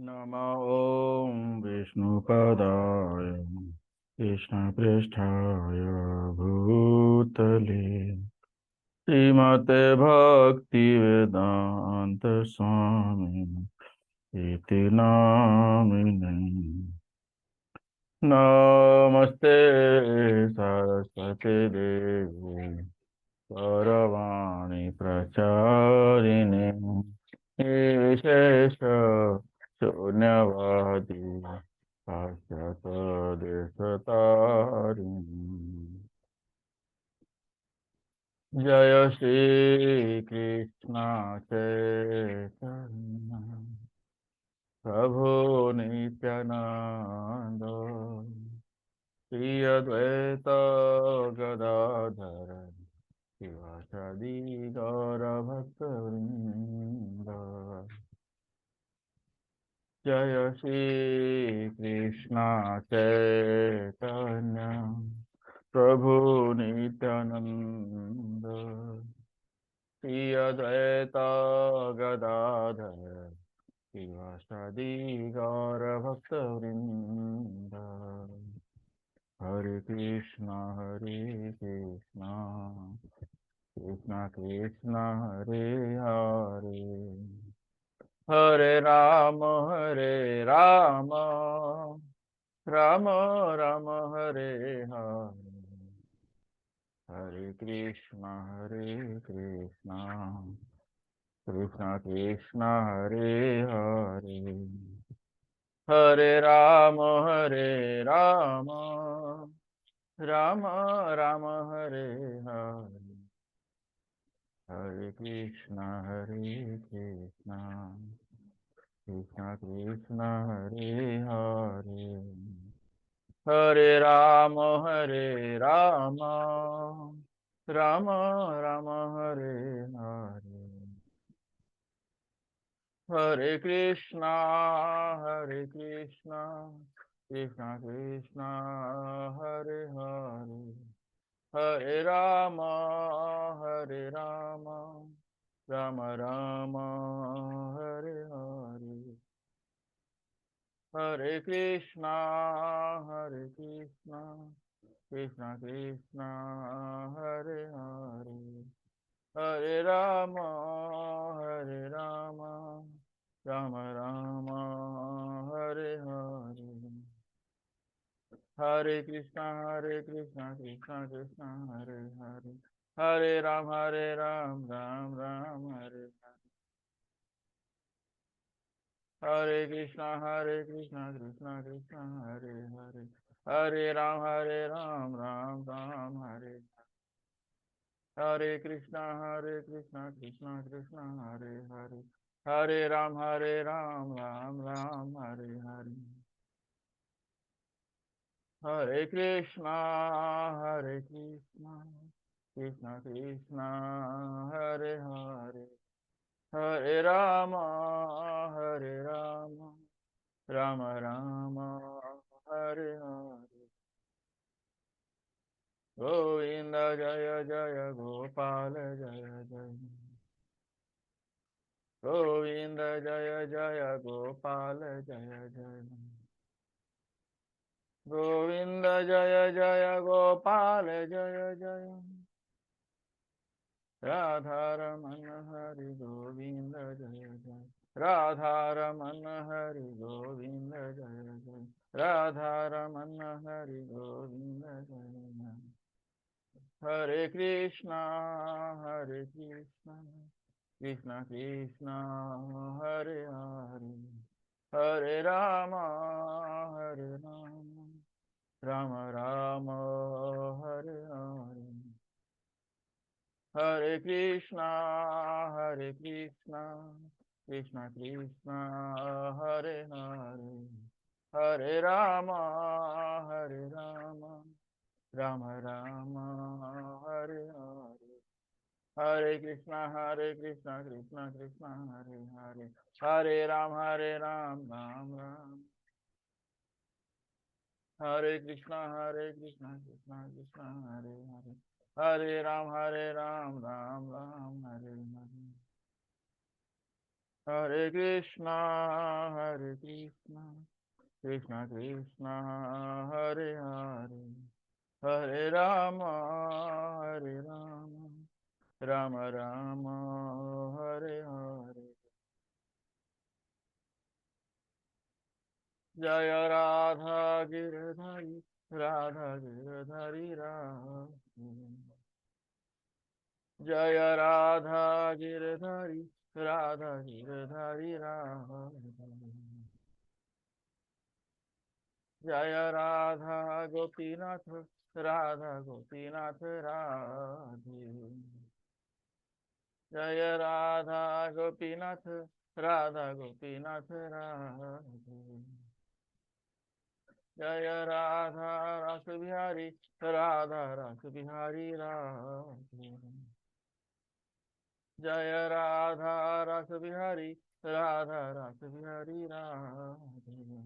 नमो ॐ विष्णुपदाय कृष्णपृष्ठाय भूतले श्रीमते भक्तिवेदान्त स्वामी इति नामिने। नमस्ते सरस्वती देवी गौरवाणी प्रचारिणे विशेष शून्यवादी पाश्चात्देशतारिणी। जय श्री कृष्ण चैतन्य प्रभु नित्यानंद श्री अद्वैत गदाधर शिवासादि गौरभक्तवृंद। जय श्री कृष्ण चैतन्य प्रभु नित्यानंद श्री अद्वैत गदाधर शिवासादि गौरभक्तवृंद। हरे कृष्णा कृष्णा कृष्णा हरे हरे, हरे राम राम राम हरे हरे, हरे कृष्णा कृष्णा कृष्णा हरे हरे, हरे राम राम राम हरे हरे, हरे कृष्णा कृष्णा कृष्णा हरे हरे, हरे राम राम राम हरे हरे, हरे कृष्णा कृष्णा कृष्णा हरे हरे, हरे राम राम राम हरे हरे, हरे कृष्णा कृष्णा कृष्णा हरे हरे, हरे राम राम राम हरे हरे, हरे कृष्णा कृष्णा कृष्णा हरे हरे, हरे राम राम राम हरे हरे, हरे कृष्णा कृष्णा कृष्णा हरे हरे, हरे राम राम राम हरे, हरे कृष्णा कृष्णा कृष्णा हरे हरे, हरे राम राम राम हरे हरे, हरे कृष्णा कृष्णा कृष्णा हरे हरे, हरे राम राम राम हरे हरे, गोविंद जय जय गोपाल जय जय, गोविंद जय जय गोपाल जय जय, गोविंद जय जय गोपाल जय जय, राधारमण हरि गोविंद जय जय, राधारमण हरि गोविंद जय जय, राधारमण हरि गोविंद जय जय, हरे कृष्णा कृष्णा कृष्णा हरे हरे, हरे राम राम राम हरे हरे, हरे कृष्णा कृष्णा कृष्णा हरे हरे, हरे राम राम राम हरे हरे, हरे कृष्णा कृष्णा हरे हरे, हरे राम राम राम, हरे कृष्णा कृष्णा हरे हरे, हरे Ram Ram Ram Hare Hare, Hare Krishna, Hare Krishna, Krishna Krishna, Hare Hare, Hare Rama, Hare Rama, Rama Rama, Hare Hare. Jaya Radha Giridhari, Radha Giridhari Radha. Jaya Radha Giridhari, Radha Giridhari Radha. Jaya Radha Gopinath, Radha Gopinath Radhe. Jaya Radha Gopinath, Radha Gopinath Radhe. Jaya Radha Rasa Bihari, Radha Rasa Bihari Radhe. Jaya Radha Rasa Bihari, Radha Rasa Bihari Radhe.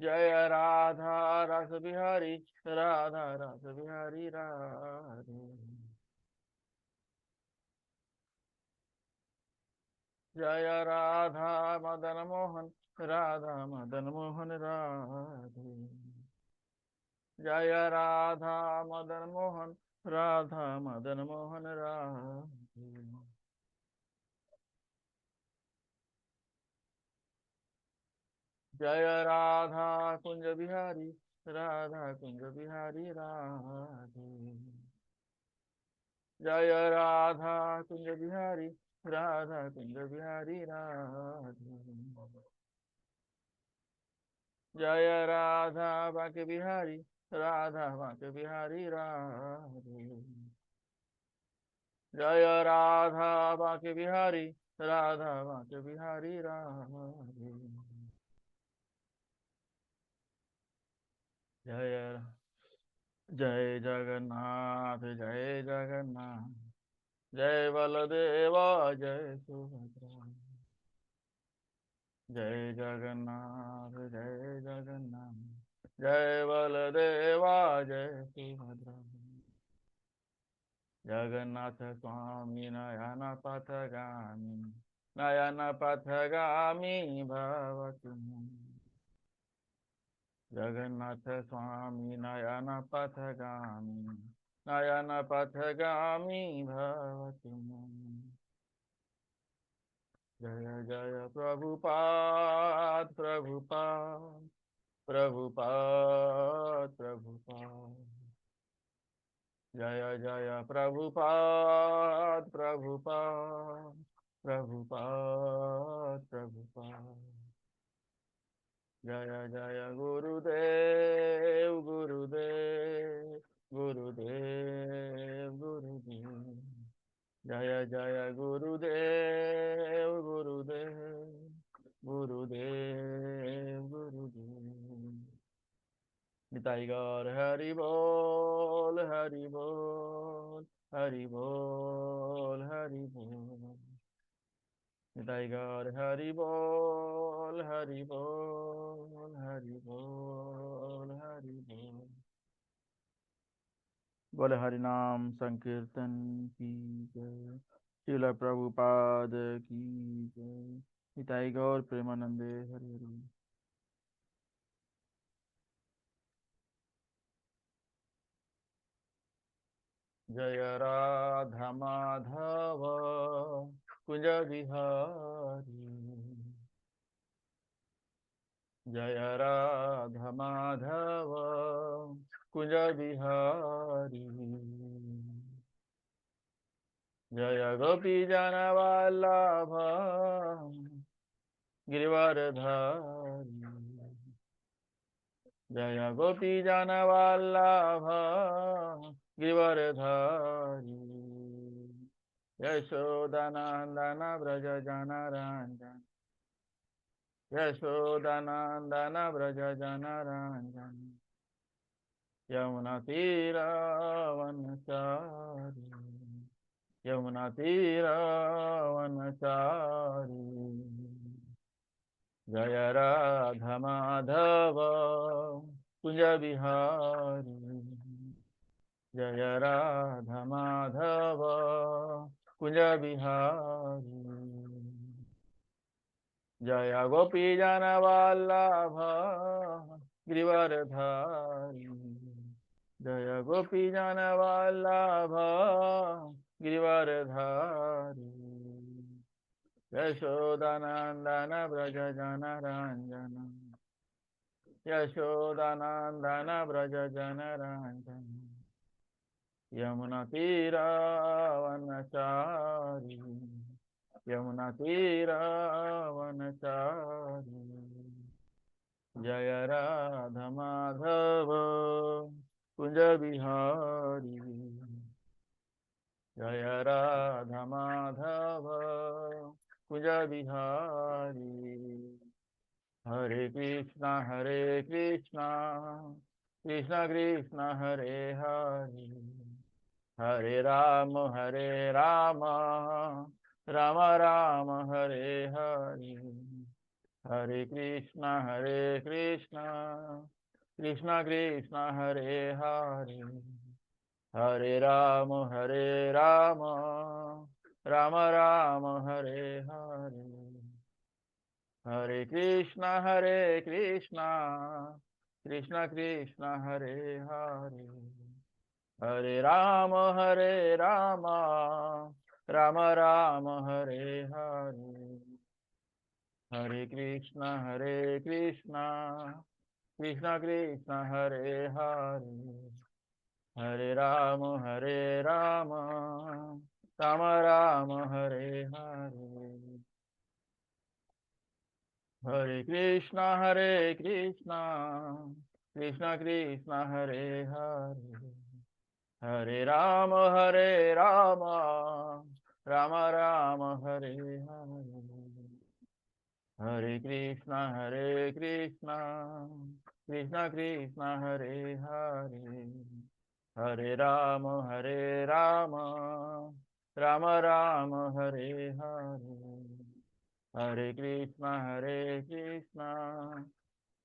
Jaya Radha Rasa Bihari, Radha Rasa Bihari Radhe. Jaya Radha Madan Mohan, Radha Madan Mohan Radhe. Jaya Radha Madan Mohan, Radha Madan Mohan Radhe. Jaya Radha Kunja Bihari, Radha Kunja Bihari Radhe. Jaya Radha Kunja Bihari, Radha Kunja Bihari Radhe. Jaya Radha Bhakti Bihari, Radha Bhakti Bihari Radhe. Jaya Radha Bhakti Bihari, Radha Bhakti Bihari Radhe. Jaya Jai Jagannath, Jai Jagannath, Jai Baladeva, Jai Subhadra. Jai Jagannath, Jai Jagannath, Jai Baladeva, Jai Subhadra. Jagannath Swami Nayana Pathagami, Nayana Pathagami Bhavatu. Jagannath Swami Nayana Pathagami, Nayana Pathagami Bhavatu. Jaya Jaya Prabhupada, Prabhupada, Prabhupada, Prabhupada. Jaya Jaya Prabhupada, Prabhupada, Prabhupada, Prabhupada. Jaya Jaya Gurudev, Gurudev, Gurudev, Gurudev. Jaya Jaya Gurudev, Gurudev, Gurudev, Gurudev. Nitai Gaur Hari Bol, Hari Bol, Hari Bol, Hari Bol. Nitai Gaur Hari Bol, Hari Bol, Hari Bol, Hari Bol. बोले हरि नाम संकीर्तन की जय, श्रील प्रभुपाद की जय, निताई गौर प्रेमानंदे हरि हरि। जय राधा माधव कुंज बिहारी, जय राधा माधव कुंज बिहारी। जय गोपी जन वल्लभ गिरिवरधारी, जय गोपी जन वल्लभ गिरिवरधारी। यशोदनंदन व्रज जनरंजन, यशोदनंदन व्रज जनरंजन। यमुना तीरावनचारी, यमुना तीरावनचारी। जय राधा माधव कुंज बिहारी, जय राधा माधव कुंज बिहारी। जय गोपी जन वल्लभ गिरिवरधारी, जय गोपी जन वल्लभ गिरिवरधारी, यशोदानंदन व्रज जन रंजन, यशोदानंदन व्रज जन रंजन, यमुना तीरावनचारी, यमुना तीरावनचारी, जय राधा माधव कुंज बिहारी, जय राधा माधव कुंज बिहारी, हरे कृष्णा कृष्णा कृष्णा हरे हरे, हरे राम राम राम हरे हरे, हरे कृष्णा कृष्णा कृष्णा हरे हरे, हरे राम राम राम हरे हरे, हरे कृष्णा कृष्णा कृष्णा हरे हरे, हरे राम राम राम हरे हरे, हरे कृष्णा कृष्णा हरे हरे, हरे राम राम राम हरे हरे, हरे कृष्णा कृष्णा हरे हरे, हरे राम राम राम हरे हरे, हरे कृष्णा कृष्णा हरे हरे, हरे राम राम राम हरे हरे, हरे कृष्णा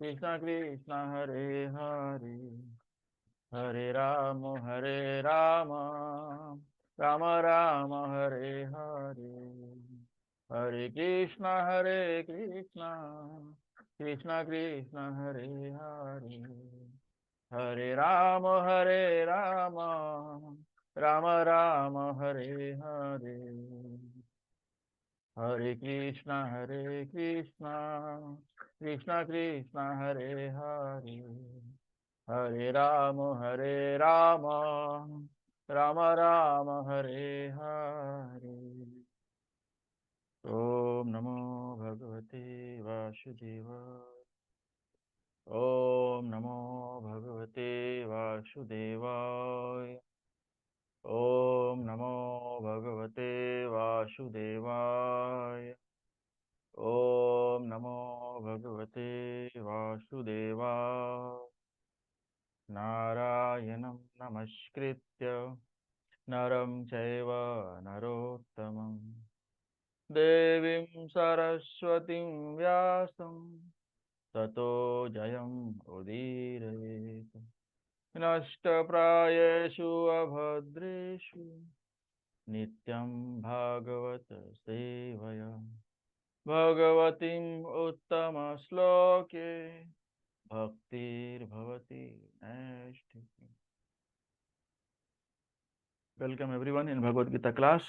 कृष्णा हरे हरे, हरे राम राम राम हरे हरे, हरे कृष्णा कृष्णा हरे हरे, हरे राम राम राम हरे हरे, हरे कृष्णा कृष्णा हरे हरे, हरे राम राम राम हरे हरे। ओम नमो भगवते वासुदेवाय, ओम नमो भगवते वासुदेवाय, ओम नमो भगवते वासुदेवाय, ओम नमो भगवते वासुदेवाय, नारायणं नमस्कृत्य नरं चैव नरोत्तमं, देवीं सरस्वतीं व्यासं ततो जयम् उदीरयेत्, नष्टप्रायेषु अभद्रेषु नित्यं भागवत सेवया, भगवतीम् उत्तमश्लोके भक्तिर्भवति नैष्ठिकी। Welcome everyone in Bhagavad Gita class.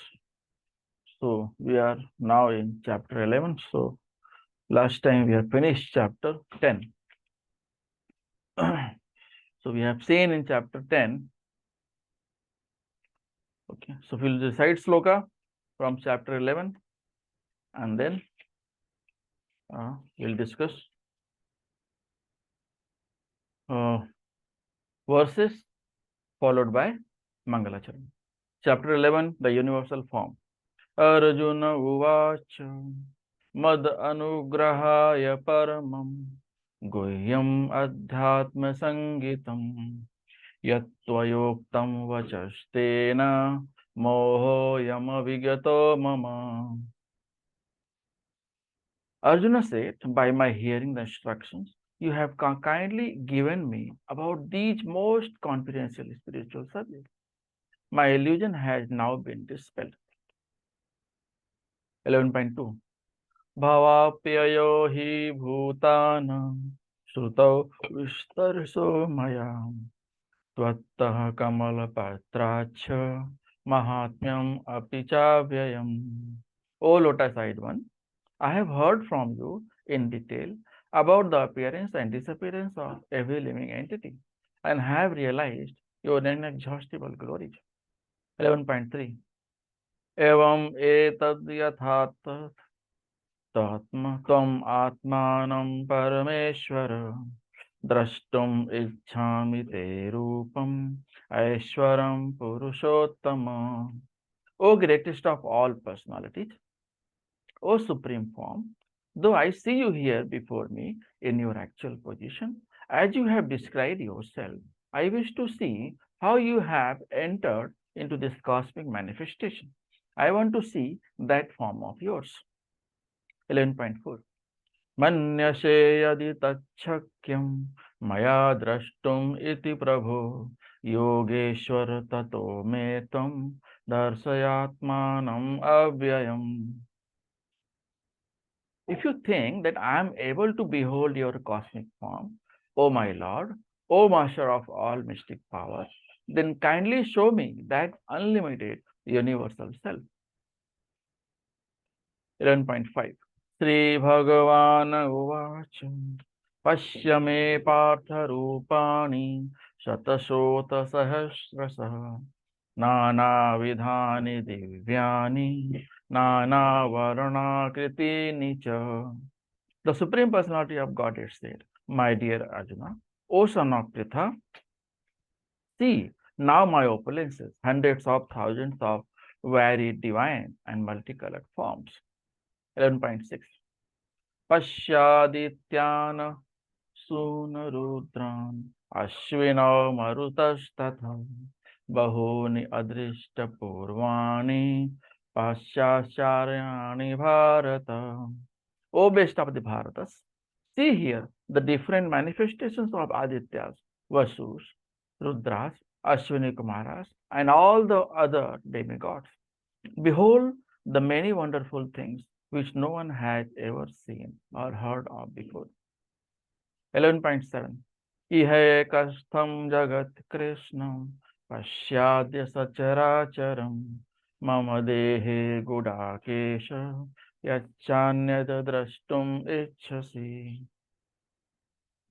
So we are now in chapter 11. So last time we have finished chapter 10. So we have seen in chapter 10. Okay, so we'll recite sloka from chapter 11 and then we'll discuss verses followed by Mangalacharan. Chapter 11, the universal form. Arjuna uvacha mad anugrahaya paramam guhyam adhyatma sangitam yatvayoktam vachastena moho yama vigato mama. Arjuna said, by my hearing the instructions you have kindly given me about these most confidential spiritual subjects, my illusion has now been dispelled. 11.2. भवाप्ययो हि भूतानां श्रुतौ विस्तरसो मया त्वत्तः कमलपत्राच्छ mahatmyam api chavyayam. O lotus-eyed one, I have heard from you in detail about the appearance and disappearance of every living entity and have realized your inexhaustible glory. 11.3 एवं एतद् यथात् त्वम् आत्मानं परमेश्वर द्रष्टुम् इच्छामि ते रूपम् ऐश्वरं पुरुषोत्तम. O greatest of all personalities, O supreme form, though I see you here before me in your actual position, as you have described yourself, I wish to see how you have entered into this cosmic manifestation. I want to see that form of yours. 11.4 मन्यसे यदि तच्छक्यं मया द्रष्टुम् इति प्रभो योगेश्वर ततो मे त्वं दर्शयात्मानम् अव्ययम्. If you think that I am able to behold your cosmic form, O my Lord, O Master of all mystic power, then kindly show me that unlimited universal self. 11.5 श्रीभगवान् उवाच पश्य मे पार्थरूपाणि शतशोतसहस्रशः नानाविधानि दिव्यानि नानावर्णाकृतीनि च. The Supreme Personality of Godhead said, My dear Arjuna, O son of Pritha, see now my opulences, hundreds of thousands of varied divine and multicolored forms. 11.6 पश्यादित्यान् सूनरुद्रान् अश्विनौ मरुतस्तथा बहूनि अदृष्टपूर्वाणि पाश्चाचार्याणि Bharat. O best of the Bharatas, see here the different manifestations of Adityas, Vasus, Rudras, Ashwini Kumaras, and all the other demigods. Behold the many wonderful things which no one has ever seen or heard of before. 11.7 Ihe kastham jagat krishnam pashyadya sacharacharam mama dehe gudakesha yachanyata drashtum ichhasi.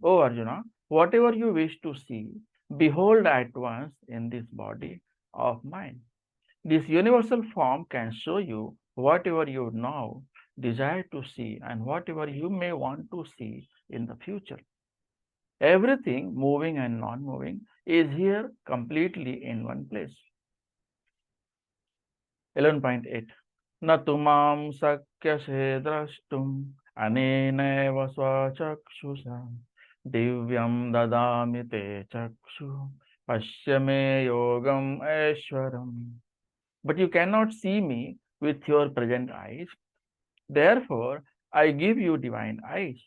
O Arjuna, whatever you wish to see, behold at once in this body of mine. This universal form can show you whatever you now desire to see and whatever you may want to see in the future. Everything moving and non-moving is here completely in one place. 11.8 न तु मां शक्यसे द्रष्टुम् अनेनैव स्वचक्षुषा दिव्यं ददामि ते चक्षु पश्य मे योगम् ऐश्वरम्. But you cannot see me with your present eyes. Therefore, I give you divine eyes.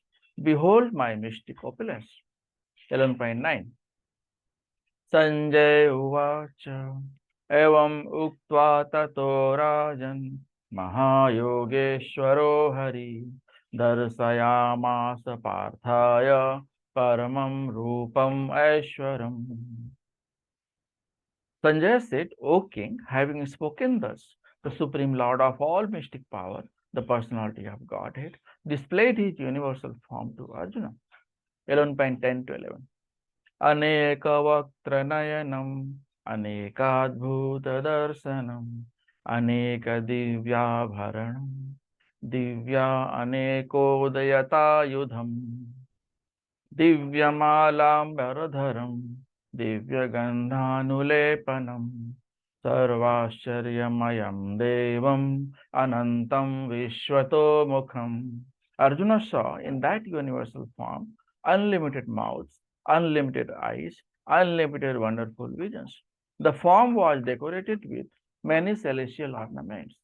Behold my mystic opulence. 11.9 Sanjay Uvacha Evam Uktva Tato Rajan Mahayogeshwaro Hari Darsayamasa Parthaya Paramam Rupam Aishwaram. Sanjay said, O king, having spoken thus, the Supreme Lord of all mystic power, the personality of Godhead, displayed his universal form to Arjuna. 11.10 to 11 Anekavaktranayam Anekadbhutadarshanam Anekadivyabharanam Divya Anekodayatayudham Divyamalambaradharam Divyagandhanulepanam Sarvashcharyamayam Devam Anantam Vishwato Mukham. Arjuna saw in that universal form unlimited mouths, unlimited eyes, unlimited wonderful visions. The form was decorated with many celestial ornaments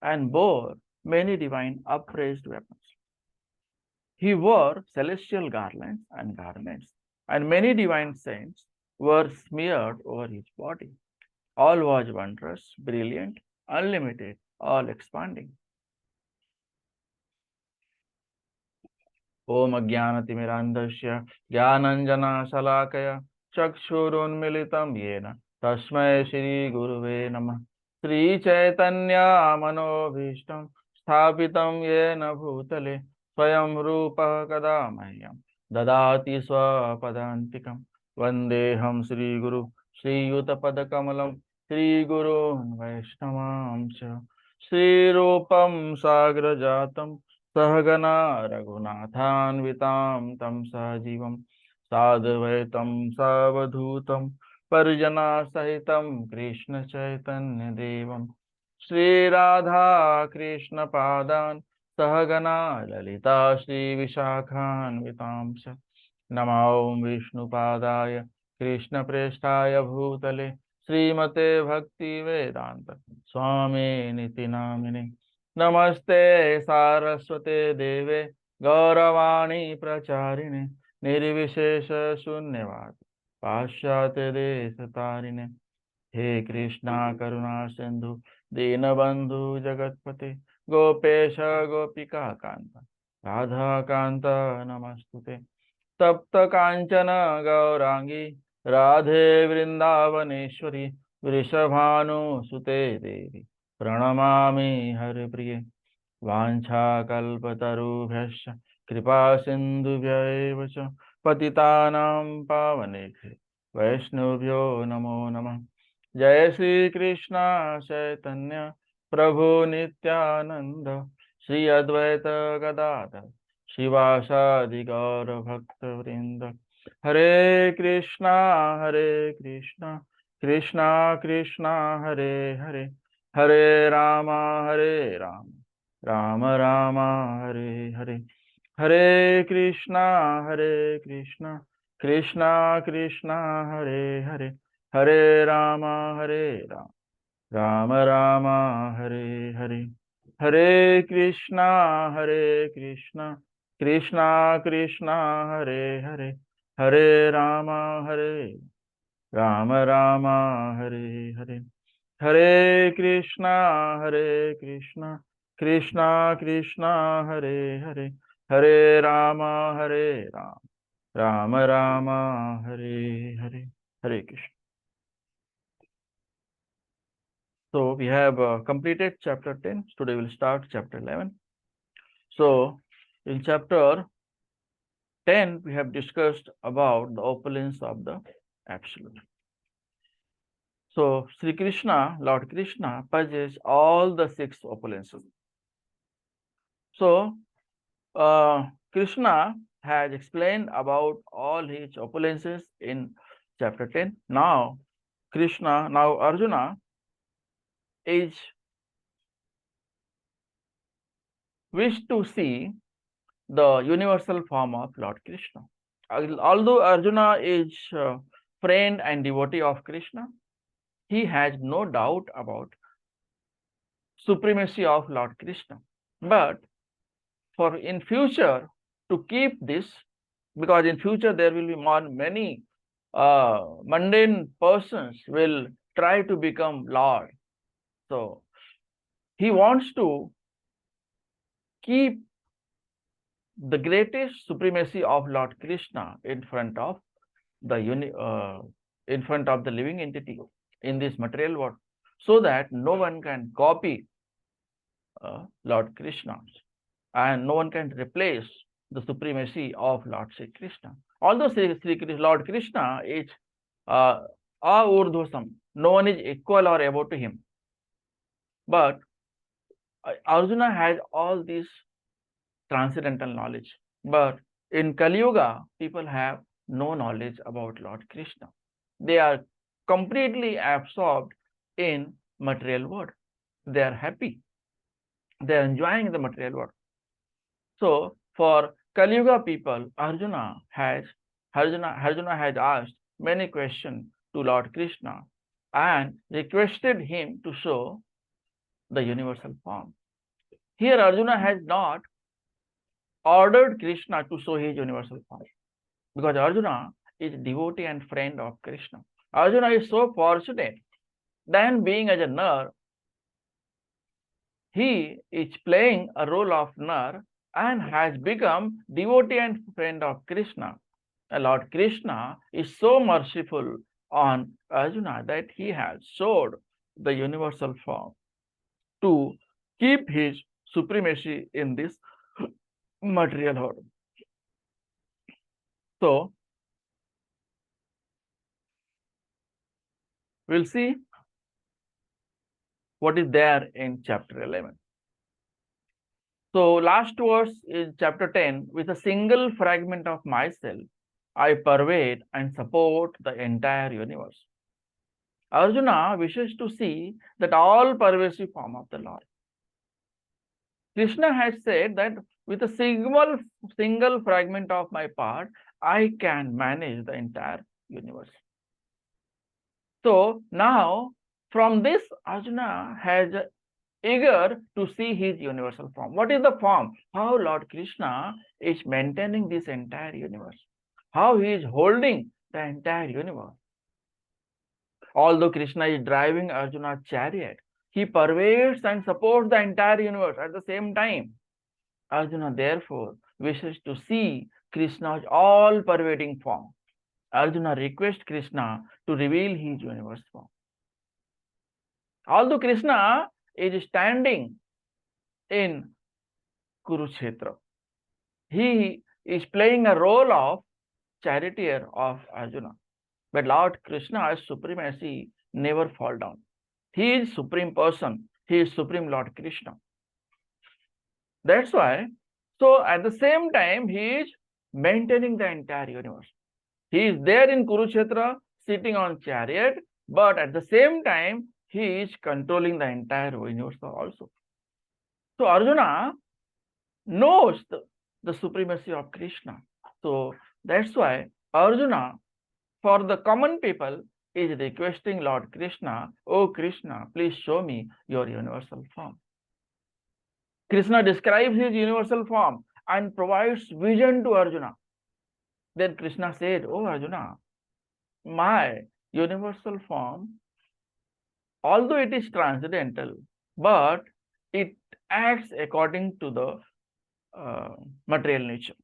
and bore many divine upraised weapons. He wore celestial garlands and garments, and many divine saints were smeared over his body. All was wondrous, brilliant, unlimited, all expanding. ओम अज्ञानतिमिरान्धस्य ज्ञानञ्जनशलाकया चक्षुरुन्मिलितं येन तस्मै श्रीगुरुवे नमः। श्रीचैतन्यमनोभीष्टं स्थापितं येन भूतले स्वयं रूपः कदा मह्यं ददाति स्वपदान्तिकं। वन्देऽहं श्रीगुरु श्रीयुतपदकमलं श्रीगुरून् वैष्णवांश्च। श्रीरूपं साग्रजातं सहगना रघुनाथान्वितां तं सजीवं साद्वैतं सावधूतं परिजनसहितं कृष्ण चैतन्य देवं श्रीराधा कृष्ण पादान् सहगना ललिता श्रीविशाखान्वितां च। नमो विष्णुपादाय कृष्णप्रेष्ठाय भूतले श्रीमते भक्ति वेदांत स्वामी निति नामिने। नमस्ते सारस्वते देवे गौरवाणी प्रचारिणे निर्विशेष शून्यवाद पाश्चात्य देश तारिणे। हे कृष्णा करुणा सिंधु दीनबंधु जगतपते गोपेश गोपिका कांत राधा कांत नमस्तुते। तप्त कांचन गौरांगी राधे वृंदावनेश्वरी वृषभानुसुते देवी प्रणमामि हरिप्रिये। वाञ्छाकल्पतरुभ्यश्च कृपा सिन्धुभ्यैव च पतितानां पावनेभ्यो वैष्णवभ्यो नमो नमः। जय श्री कृष्ण चैतन्य प्रभु नित्यानंद श्री अद्वैत गदाधर शिवासादि गौर भक्त वृंद। हरे कृष्णा कृष्णा कृष्णा हरे हरे हरे राम राम राम हरे हरे। हरे कृष्णा कृष्णा कृष्णा हरे हरे हरे राम राम राम हरे हरे। हरे कृष्णा कृष्णा कृष्णा हरे हरे हरे राम राम हरे हरे। हरे कृष्णा कृष्णा कृष्णा हरे हरे हरे राम राम राम हरे हरे। हरे Krishna. So we have completed chapter 10. Today we'll start chapter 11. So in chapter 10 we have discussed about the opulence of the absolute. So Sri Krishna, Lord Krishna, possesses all the six opulences. So Krishna has explained about all his opulences in chapter 10. Now Arjuna is wished to see the universal form of Lord Krishna. Although Arjuna is friend and devotee of Krishna, he has no doubt about supremacy of Lord Krishna. But for in future, to keep this, because in future there will be many mundane persons will try to become Lord. So he wants to keep the greatest supremacy of Lord Krishna in front of the living entity in this material world, so that no one can copy Lord Krishna and no one can replace the supremacy of Lord Sri Krishna. Although Lord Krishna is urdhvasam, no one is equal or above to him, but Arjuna has all this transcendental knowledge. But in Kali Yuga, people have no knowledge about Lord Krishna. They are completely absorbed in material world. They are happy. They are enjoying the material world. So for Kali Yuga people, Arjuna has asked many questions to Lord Krishna and requested him to show the universal form. Here Arjuna has not ordered Krishna to show his universal form, because Arjuna is devotee and friend of Krishna. Arjuna is so fortunate that being as a Nar, he is playing a role of Nar and has become devotee and friend of Krishna. Lord Krishna is so merciful on Arjuna that he has showed the universal form to keep his supremacy in this material world. So, we'll see what is there in chapter 11. So, last verse is chapter 10. With a single fragment of myself, I pervade and support the entire universe. Arjuna wishes to see that all pervasive form of the Lord. Krishna has said that with a single fragment of my part, I can manage the entire universe. So now, from this, Arjuna has eager to see his universal form. What is the form? How Lord Krishna is maintaining this entire universe. How he is holding the entire universe. Although Krishna is driving Arjuna's chariot, he pervades and supports the entire universe at the same time. Arjuna therefore wishes to see Krishna's all-pervading form. Arjuna requests Krishna to reveal his universe form. Although Krishna is standing in Kurukshetra, he is playing a role of charioteer of Arjuna. But Lord Krishna's supremacy never fall down. He is supreme person. He is supreme Lord Krishna. That's why, so at the same time, he is maintaining the entire universe. He is there in Kurukshetra, sitting on chariot, but at the same time, he is controlling the entire universe also. So Arjuna knows the supremacy of Krishna. So that's why Arjuna, for the common people, is requesting Lord Krishna, "Oh Krishna, please show me your universal form." Krishna describes his universal form and provides vision to Arjuna. Then Krishna said, "Oh Arjuna, my universal form, although it is transcendental, but it acts according to the material nature.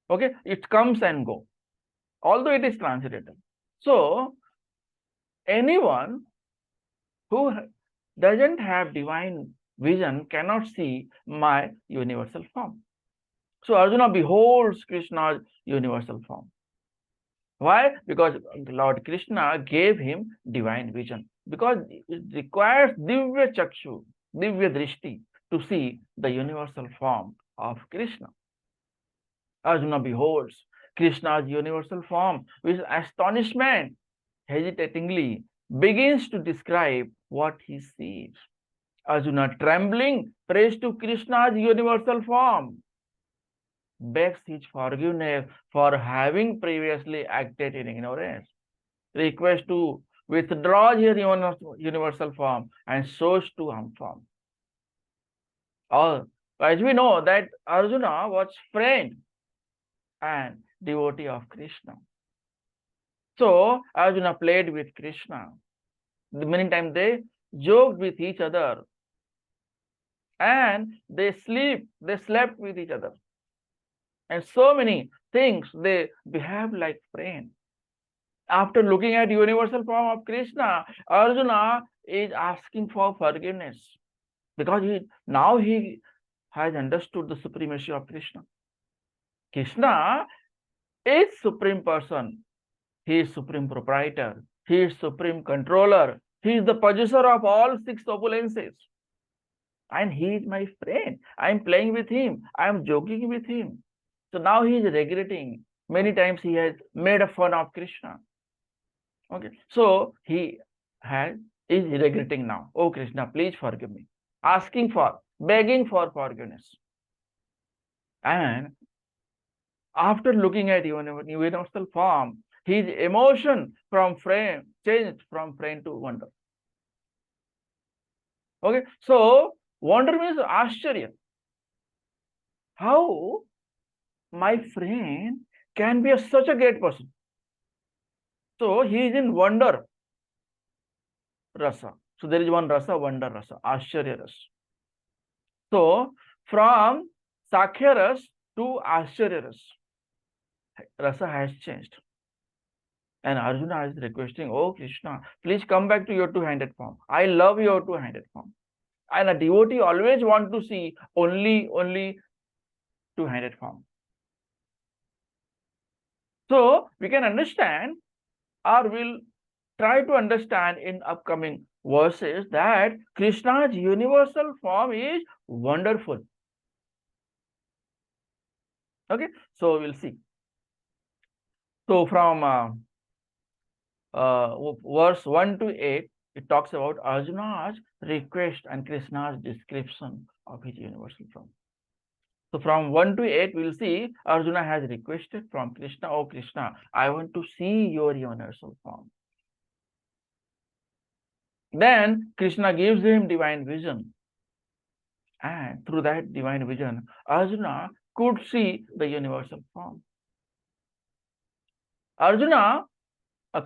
Okay, it comes and goes, although it is transcendental. So, anyone who doesn't have divine vision cannot see my universal form." So Arjuna beholds Krishna's universal form. Why? Because Lord Krishna gave him divine vision. Because it requires divya chakshu, divya drishti, to see the universal form of Krishna. Arjuna beholds Krishna's universal form with astonishment, hesitatingly begins to describe what he sees. Arjuna, trembling, prays to Krishna's universal form, begs his forgiveness for having previously acted in ignorance, requests to withdraw his universal form and shows to form. As we know that Arjuna was friend and devotee of Krishna. So Arjuna played with Krishna. Many times they joked with each other and they slept with each other. And so many things, they behave like friends. After looking at universal form of Krishna, Arjuna is asking for forgiveness because now he has understood the supremacy of Krishna. Krishna is supreme person. He is supreme proprietor. He is supreme controller. He is the possessor of all six opulences. And he is my friend. I am playing with him. I am joking with him. So now he is regretting. Many times he has made a fun of Krishna. Okay. So he is regretting now. "Oh Krishna, please forgive me." Begging for forgiveness. And after looking at universal form, his emotion changed from friend to wonder. Okay. So wonder means Ashcharya. How my friend can be such a great person? So he is in wonder rasa. So there is one rasa, wonder rasa, Ashcharya rasa. So from Sakhya Ras to Ashcharya Ras. Rasa has changed. And Arjuna is requesting, oh Krishna, please come back to your two-handed form. I love your two-handed form. And a devotee always want to see only two-handed form. So we can understand, or will try to understand in upcoming verses, that Krishna's universal form is wonderful. Okay, so we'll see. So from verse 1 to 8, it talks about Arjuna's request and Krishna's description of his universal form. So from 1 to 8, we'll see Arjuna has requested from Krishna, oh Krishna, I want to see your universal form. Then Krishna gives him divine vision. And through that divine vision, Arjuna could see the universal form. Arjuna,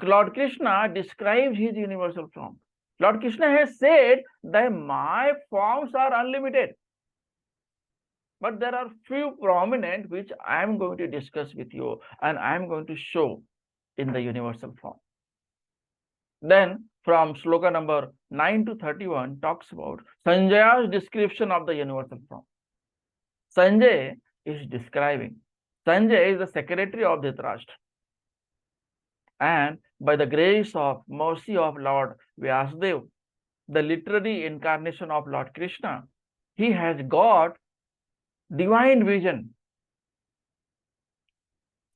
Lord Krishna describes his universal form. Lord Krishna has said that my forms are unlimited. But there are few prominent which I am going to discuss with you and I am going to show in the universal form. Then from sloka number 9 to 31 talks about Sanjaya's description of the universal form. Sanjay is describing. Sanjay is the secretary of Dhritarashtra. And by the grace of mercy of Lord Vyasdev, the literary incarnation of Lord Krishna, he has got divine vision.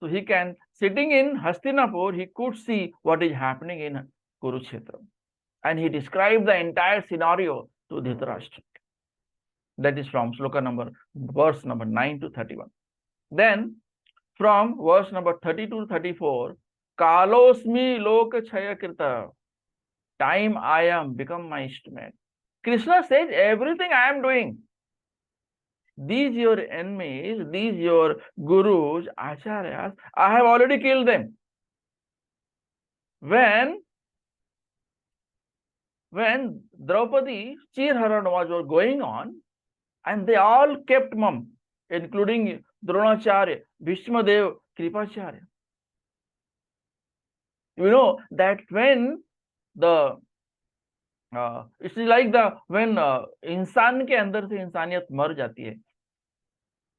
So he can, sitting in Hastinapur, he could see what is happening in Kurukshetra. And he described the entire scenario to Dhritarashtra. That is from verse number 9 to 31. Then from verse number 32 to 34, Kalosmi Loka Chaya Krita, time I am become my instrument. Krishna says, everything I am doing. These your enemies, these your gurus, acharyas, I have already killed them. When Draupadi Chirharan was going on, and they all kept mum, including Dronacharya, Bhishmadev, Kripacharya. You know that when the it's like when इंसान के अंदर से इंसानियत मर जाती है,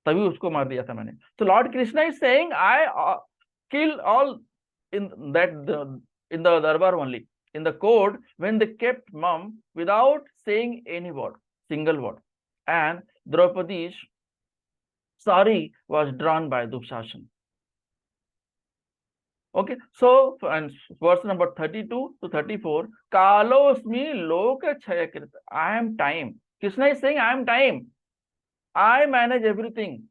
तभी उसको मार दिया था मैंने. So Lord Krishna is saying, I kill all in the darbar only, in the court, when they kept mum without saying any word, single word. And Draupadi's sari was drawn by Dupshashan. Okay, so and verse number 32 to 34, Kalosmi Loka Chayakrita, I am time. Krishna is saying, I am time. I manage everything.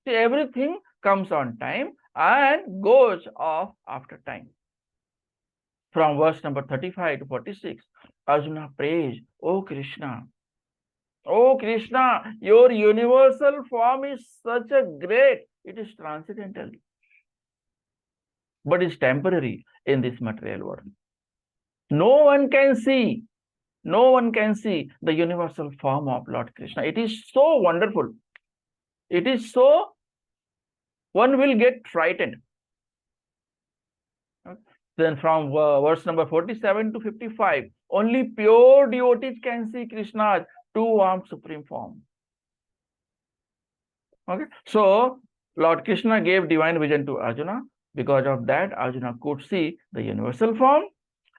See, everything comes on time and goes off after time. From verse number 35 to 46, Arjuna prays, oh Krishna, your universal form is such a great, it is transcendental, but it's temporary in this material world. No one can see the universal form of Lord Krishna. It is so wonderful. It is so, one will get frightened. Then from verse number 47 to 55, only pure devotees can see Krishna's two-armed supreme form. Okay, so Lord Krishna gave divine vision to Arjuna. Because of that, Arjuna could see the universal form.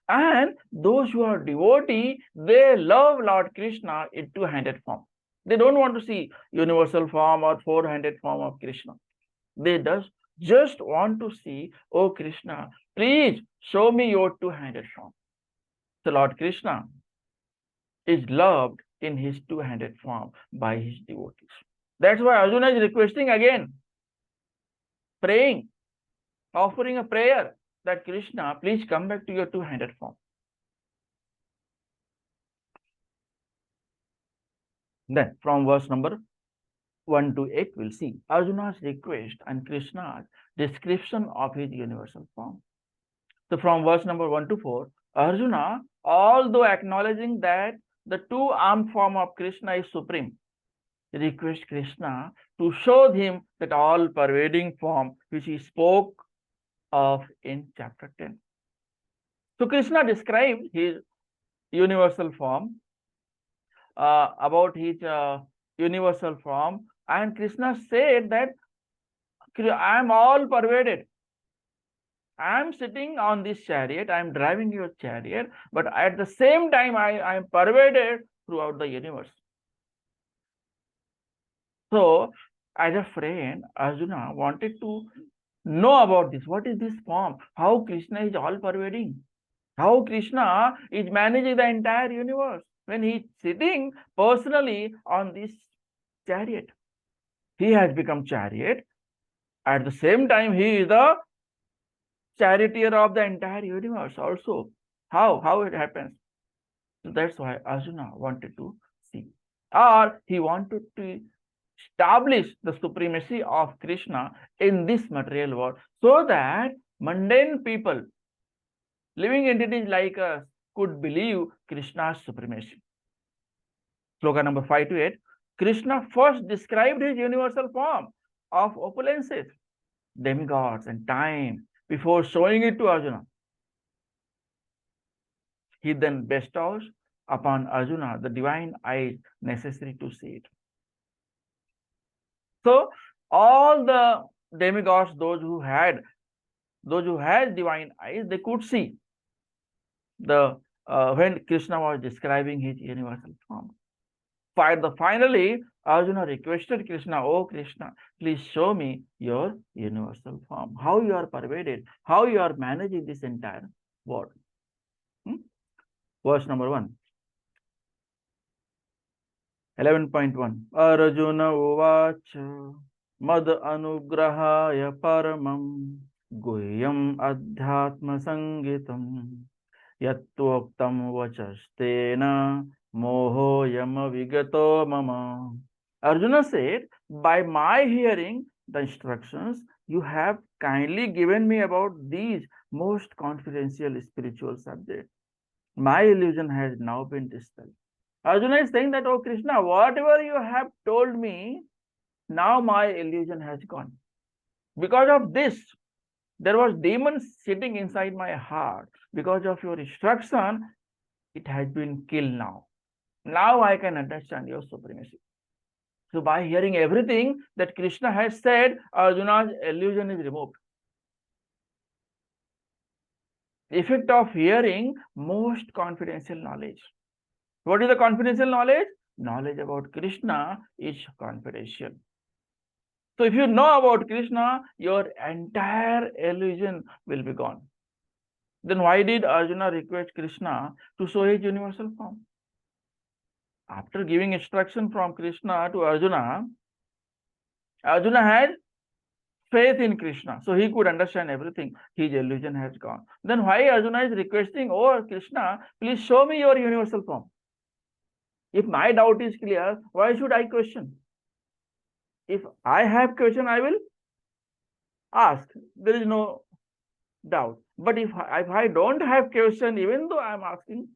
And those who are devotee, they love Lord Krishna in two-handed form. They don't want to see universal form or four-handed form of Krishna. They just want to see, oh Krishna, please show me your two-handed form. So Lord Krishna is loved in his two-handed form by his devotees. That's why Arjuna is requesting again, praying, offering a prayer that Krishna, please come back to your two-handed form. Then from verse number 1 to 8, we'll see Arjuna's request and Krishna's description of his universal form. So from verse number 1 to 4, Arjuna, although acknowledging that the two-armed form of Krishna is supreme, request Krishna to show him that all pervading form which he spoke of in chapter 10. So Krishna described his universal form, about his universal form, and Krishna said that I am all pervaded. I am sitting on this chariot, I am driving your chariot, but at the same time I am pervaded throughout the universe. So, as a friend, Arjuna wanted to know about this. What is this form? How Krishna is all pervading? How Krishna is managing the entire universe when he is sitting personally on this chariot? He has become chariot. At the same time, he is the charioteer of the entire universe also. How it happens? So that's why Arjuna wanted to see. Or he wanted to establish the supremacy of Krishna in this material world so that mundane people, living entities like us, could believe Krishna's supremacy. Sloka number 5 to 8. Krishna first described his universal form of opulences, demigods, and time before showing it to Arjuna. He then bestows upon Arjuna the divine eyes necessary to see it. So all the demigods, those who had divine eyes, they could see the when Krishna was describing his universal form. Finally, Arjuna requested Krishna, "Oh Krishna, please show me your universal form. How you are pervaded, how you are managing this entire world." Verse number 1. 11.1. Arjuna uvacha mad anugrahaya paramam guhyam adhyatma sangitam yatvoktam vachastena moho yama vigato mama. Arjuna said, by my hearing the instructions you have kindly given me about these most confidential spiritual subjects, my illusion has now been dispelled. Arjuna is saying that, "Oh Krishna, whatever you have told me, now my illusion has gone. Because of this, there was demons sitting inside my heart. Because of your instruction, it has been killed now. Now I can understand your supremacy." So by hearing everything that Krishna has said, Arjuna's illusion is removed. The effect of hearing most confidential knowledge. What is the confidential knowledge? Knowledge about Krishna is confidential. So if you know about Krishna, your entire illusion will be gone. Then why did Arjuna request Krishna to show his universal form? After giving instruction from Krishna to Arjuna, Arjuna had faith in Krishna, so he could understand everything. His illusion has gone. Then why Arjuna is requesting, "Oh Krishna, please show me your universal form"? If my doubt is clear, why should I question? If I have question, I will ask. There is no doubt. But if I don't have question, even though I am asking,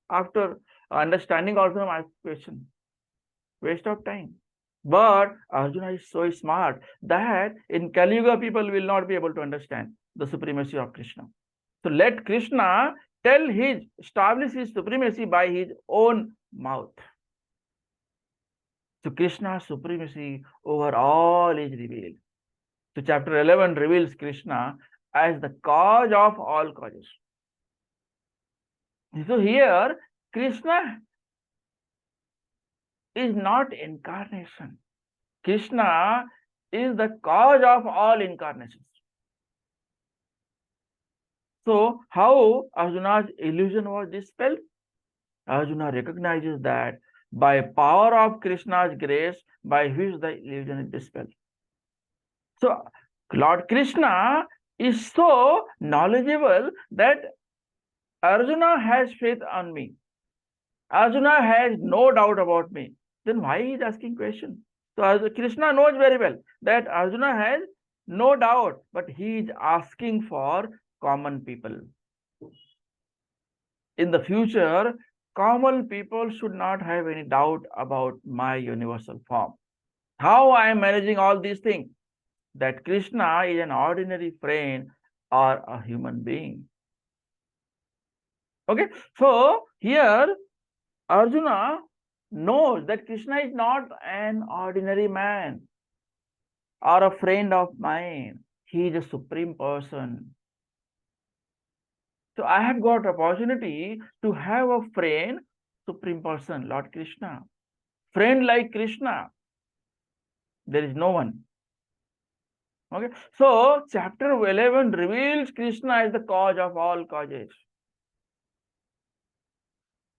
after understanding also my question, waste of time. But Arjuna is so smart that in Kali Yuga people will not be able to understand the supremacy of Krishna. So let Krishna establish his supremacy by his own mouth. So Krishna's supremacy over all is revealed. So chapter 11 reveals Krishna as the cause of all causes. So here Krishna is not incarnation. Krishna is the cause of all incarnations. So how Arjuna's illusion was dispelled? Arjuna recognizes that by power of Krishna's grace, by which the illusion is dispelled. So Lord Krishna is so knowledgeable that Arjuna has faith on me. Arjuna has no doubt about me. Then why he is asking question? So Krishna knows very well that Arjuna has no doubt, but he is asking for common people. In the future, common people should not have any doubt about my universal form. How I am managing all these things? That Krishna is an ordinary friend or a human being. Okay, so here Arjuna knows that Krishna is not an ordinary man or a friend of mine. He is a supreme person. So I have got opportunity to have a friend, supreme person, Lord Krishna. Friend like Krishna, there is no one. Okay, so chapter 11 reveals Krishna as the cause of all causes.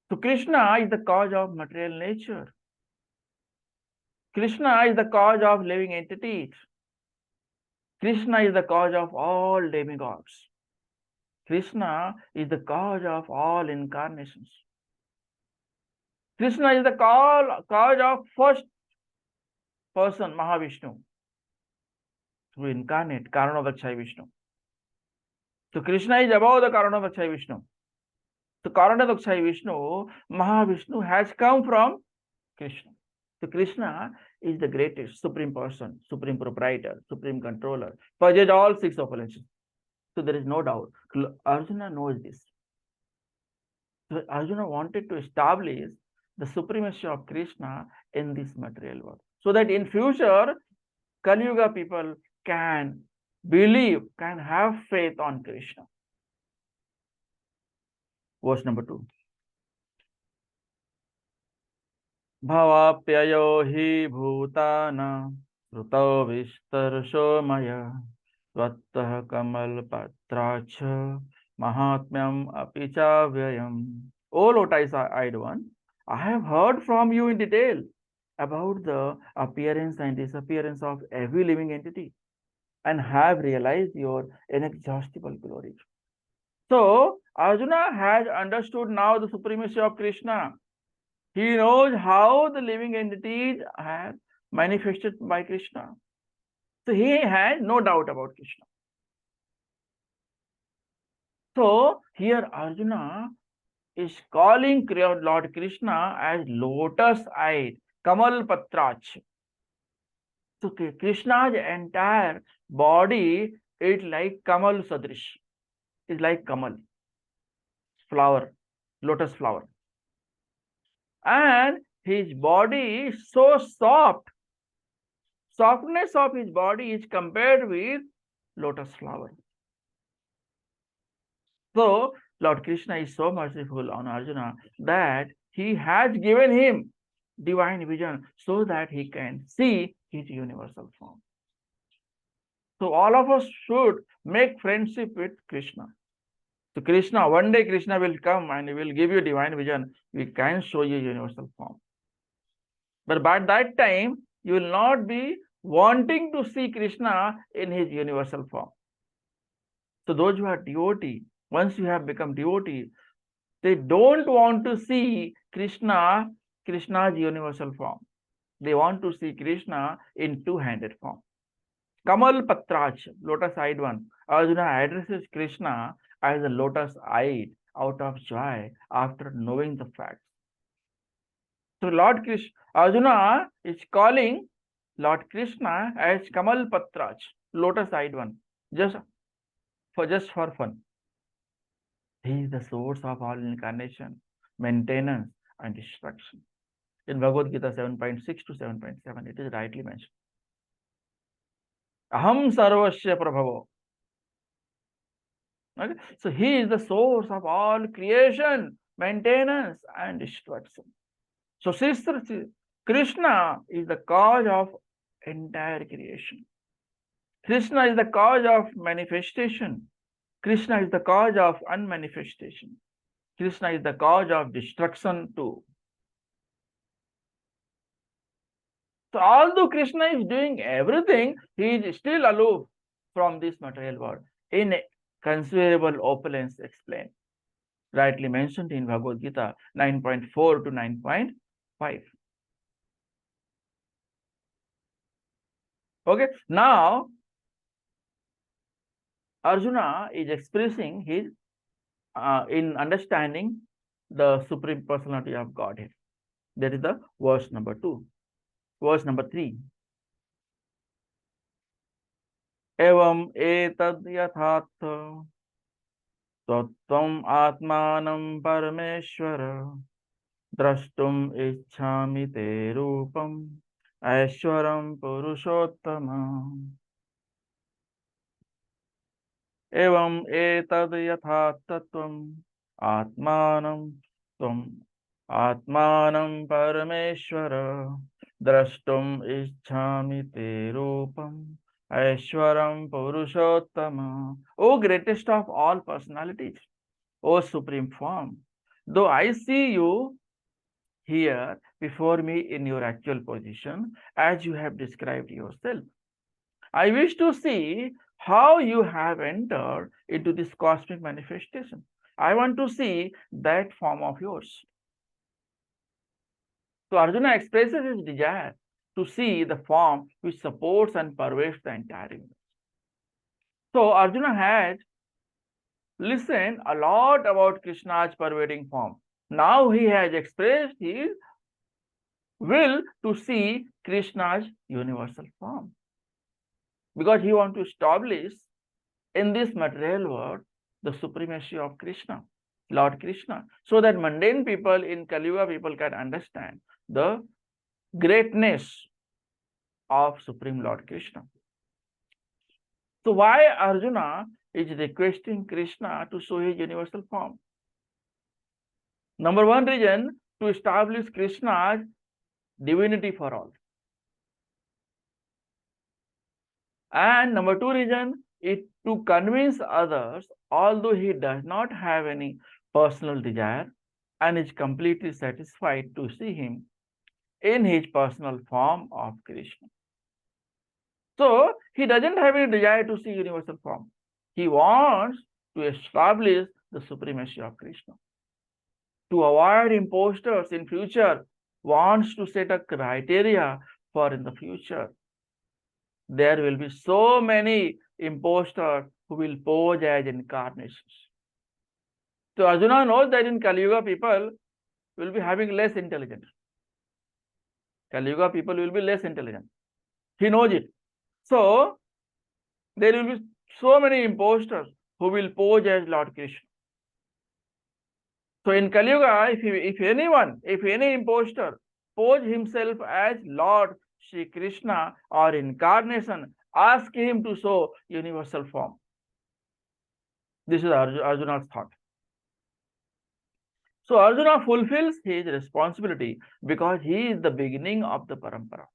So Krishna is the cause of material nature. Krishna is the cause of living entities. Krishna is the cause of all demigods. Krishna is the cause of all incarnations. Krishna is the cause of first person, Mahavishnu, who incarnate Karanodakshaya Vishnu. So Krishna is above the Karanodakshaya Vishnu. So Karanodakshaya Vishnu, Mahavishnu has come from Krishna. So Krishna is the greatest supreme person, supreme proprietor, supreme controller, possesses all six opulence. So there is no doubt. Arjuna knows this. So Arjuna wanted to establish the supremacy of Krishna in this material world, so that in future Kali Yuga people can believe, can have faith on Krishna. Verse number 2. Bhavapyayo hi bhutana srutau vistarasho maya svattah kamal patracha mahatmyam apicha vyayam. O lotus-eyed one, I have heard from you in detail about the appearance and disappearance of every living entity and have realized your inexhaustible glory. So Arjuna has understood now the supremacy of Krishna. He knows how the living entities are manifested by Krishna. So he has no doubt about Krishna. So here Arjuna is calling Lord Krishna as lotus-eyed, Kamal Patrach. So Krishna's entire body is like Kamal Sadrish. Is like Kamal, flower, lotus flower. And his body is so soft. Softness of his body is compared with lotus flower. So Lord Krishna is so merciful on Arjuna that he has given him divine vision so that he can see his universal form. So all of us should make friendship with Krishna. So Krishna, one day Krishna will come and he will give you divine vision. We can show you universal form. But by that time, you will not be wanting to see Krishna in his universal form. So those who are devotee, once you have become devotee, they don't want to see Krishna's universal form. They want to see Krishna in two-handed form. Kamal Patrach, lotus-eyed one. Arjuna addresses Krishna as a lotus-eyed out of joy after knowing the facts. So Lord Krishna, Arjuna is calling Lord Krishna as Kamal Patrach, lotus-eyed one, just for fun. He is the source of all incarnation, maintenance, and destruction. In Bhagavad Gita 7.6 to 7.7, it is rightly mentioned. Aham sarvasya prabhavo. Okay? So he is the source of all creation, maintenance, and destruction. So sister, Krishna is the cause of entire creation. Krishna is the cause of manifestation. Krishna is the cause of unmanifestation. Krishna is the cause of destruction too. So although Krishna is doing everything, he is still aloof from this material world in considerable opulence explained. Rightly mentioned in Bhagavad Gita 9.4 to 9.5. Okay, now Arjuna is expressing his in understanding the Supreme Personality of Godhead. That is the verse number 2. Verse number 3. Evam etad yathatha Tattvam Atmanam Parameshwara Drashtum Ichhami Te Rupam Aishwaram Purushottama Evam Etad Yatha Tattvam Atmanam Tvam Atmanam Parameshwara Drashtum Ichhami Te Rupam Aishwaram Purushottama. O greatest of all personalities, O supreme form, though I see you here before me in your actual position, as you have described yourself, I wish to see how you have entered into this cosmic manifestation. I want to see that form of yours. So Arjuna expresses his desire to see the form which supports and pervades the entire universe. So Arjuna has listened a lot about Krishna's pervading form. Now he has expressed his will to see Krishna's universal form, because he wants to establish in this material world the supremacy of Krishna, Lord Krishna, so that mundane people in Kali Yuga people can understand the greatness of Supreme Lord Krishna. So why Arjuna is requesting Krishna to show his universal form? Number one reason, to establish Krishna's divinity for all. And number two reason is to convince others, although he does not have any personal desire and is completely satisfied to see him in his personal form of Krishna. So he doesn't have any desire to see universal form. He wants to establish the supremacy of Krishna. To avoid impostors in future, wants to set a criteria for in the future. There will be so many impostors who will pose as incarnations. So Arjuna knows that in Kali Yuga people will be having less intelligence. Kali Yuga people will be less intelligent. He knows it. So there will be so many impostors who will pose as Lord Krishna. So in Kali Yuga, if any impostor pose himself as Lord Shri Krishna or incarnation, ask him to show universal form. This is Arjuna's thought. So Arjuna fulfills his responsibility because he is the beginning of the parampara.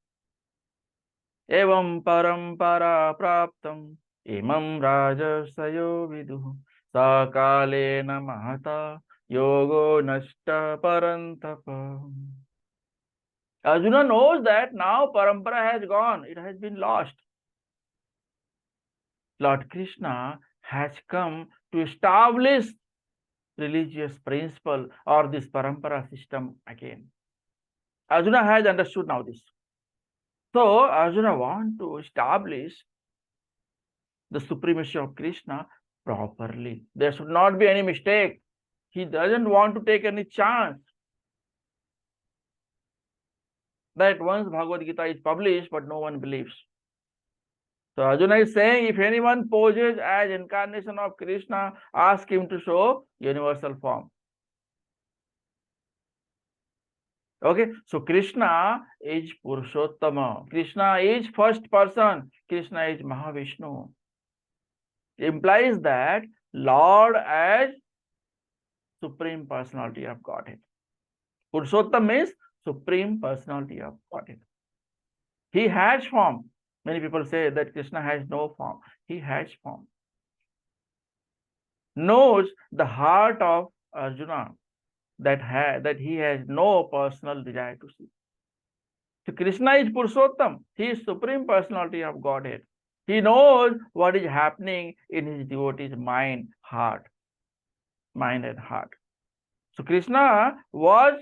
Evam parampara praptam imam rajasayo viduh sakalena mahata yogo nashta parantapa. Arjuna knows that now parampara has gone, it has been lost. Lord Krishna has come to establish religious principle or this parampara system again. Arjuna has understood now this. So Arjuna wants to establish the supremacy of Krishna properly. There should not be any mistake. He doesn't want to take any chance that once Bhagavad Gita is published, but no one believes. So Arjuna is saying, if anyone poses as incarnation of Krishna, ask him to show universal form. Okay, so Krishna is Purushottama. Krishna is first person. Krishna is Mahavishnu. It implies that Lord as Supreme Personality of Godhead. Purushottam means Supreme Personality of Godhead. He has form. Many people say that Krishna has no form. He has form. Knows the heart of Arjuna that he has no personal desire to see. So Krishna is Purushottam. He is Supreme Personality of Godhead. He knows what is happening in his devotee's mind and heart. So Krishna was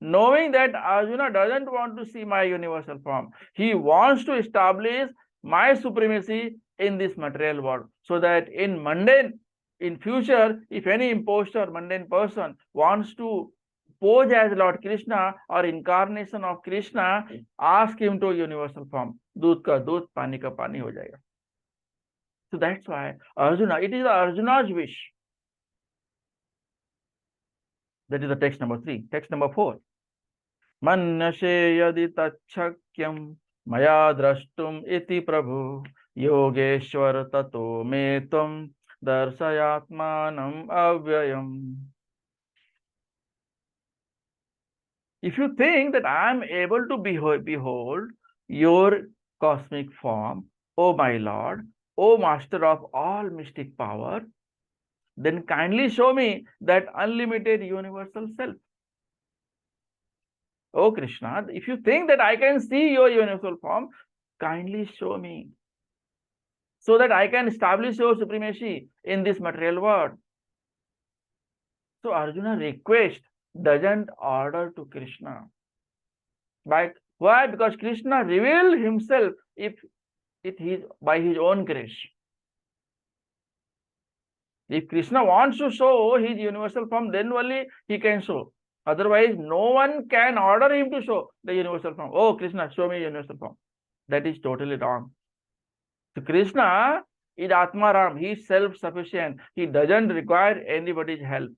knowing that Arjuna doesn't want to see my universal form. He wants to establish my supremacy in this material world, so that in mundane In future, if any impostor, mundane person wants to pose as Lord Krishna or incarnation of Krishna, ask him to universal form. दूध का दूध, पानी का पानी हो जाएगा. So that's why Arjuna, it is Arjuna's wish. That is the text number 3. Text number 4. मन्यसे यदि तच्छक्यं मया द्रष्टुम इति प्रभु योगेश्वर ततो मे त्वं दर्शयात्मानं अव्ययम्. If you think that I am able to behold your cosmic form, O my Lord, O Master of all mystic power, then kindly show me that unlimited universal self. O Krishna, if you think that I can see your universal form, kindly show me, so that I can establish your supremacy in this material world. So Arjuna request, doesn't order to Krishna. Why? Because Krishna revealed himself by his own grace. If Krishna wants to show his universal form, then only he can show. Otherwise, no one can order him to show the universal form. Oh, Krishna, show me universal form. That is totally wrong. So Krishna is Atmaram. He is self-sufficient. He doesn't require anybody's help.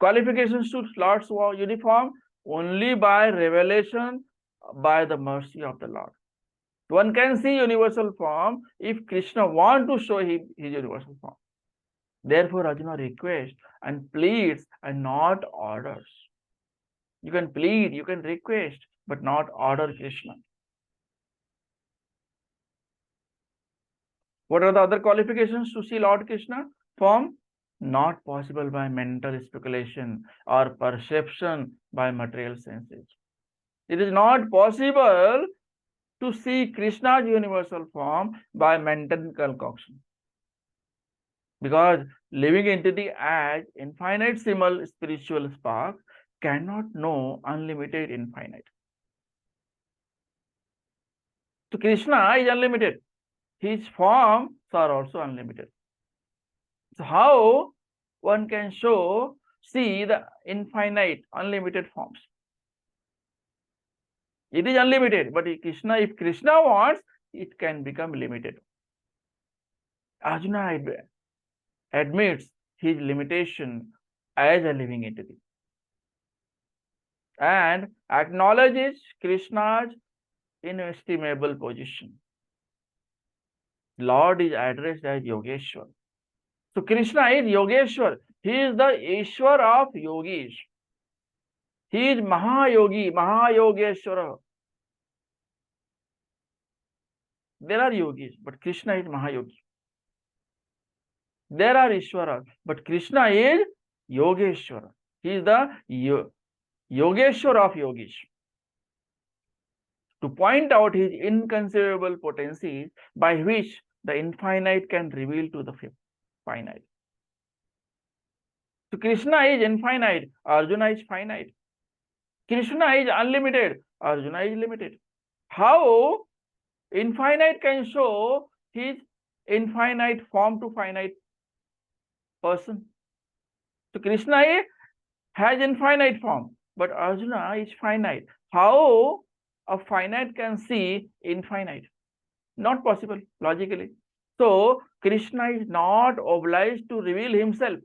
Qualifications to Lord's uniform only by revelation, by the mercy of the Lord. One can see universal form if Krishna wants to show him his universal form. Therefore, Arjuna requests and pleads and not orders. You can plead, you can request, but not order Krishna. What are the other qualifications to see Lord Krishna form? Not possible by mental speculation or perception by material senses. It is not possible to see Krishna's universal form by mental concoction. Because living entity as infinitesimal spiritual spark cannot know unlimited infinite. So Krishna is unlimited. His forms are also unlimited. So how one can see the infinite, unlimited forms? It is unlimited, but if Krishna wants, it can become limited. Arjuna admits his limitation as a living entity and acknowledges Krishna's inestimable position. Lord is addressed as Yogeshwar. So Krishna is Yogeshwar. He is the Ishwar of yogis. He is Mahayogi, Mahayogeshwara. There are yogis, but Krishna is Mahayogi. There are Ishwaras, but Krishna is Yogeshwara. He is the Yogeshwar of yogis. To point out his inconceivable potencies by which the infinite can reveal to the finite. So Krishna is infinite, Arjuna is finite. Krishna is unlimited, Arjuna is limited. How infinite can show his infinite form to finite person? So Krishna has infinite form, but Arjuna is finite. How a finite can see infinite? Not possible, logically. So Krishna is not obliged to reveal himself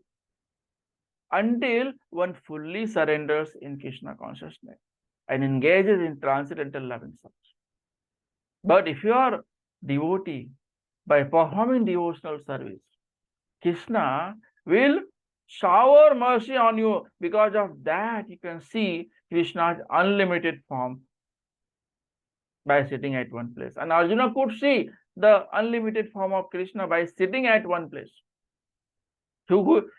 until one fully surrenders in Krishna consciousness and engages in transcendental loving service. But if you are devotee, by performing devotional service, Krishna will shower mercy on you. Because of that, you can see Krishna's unlimited form by sitting at one place. And Arjuna could see the unlimited form of Krishna by sitting at one place.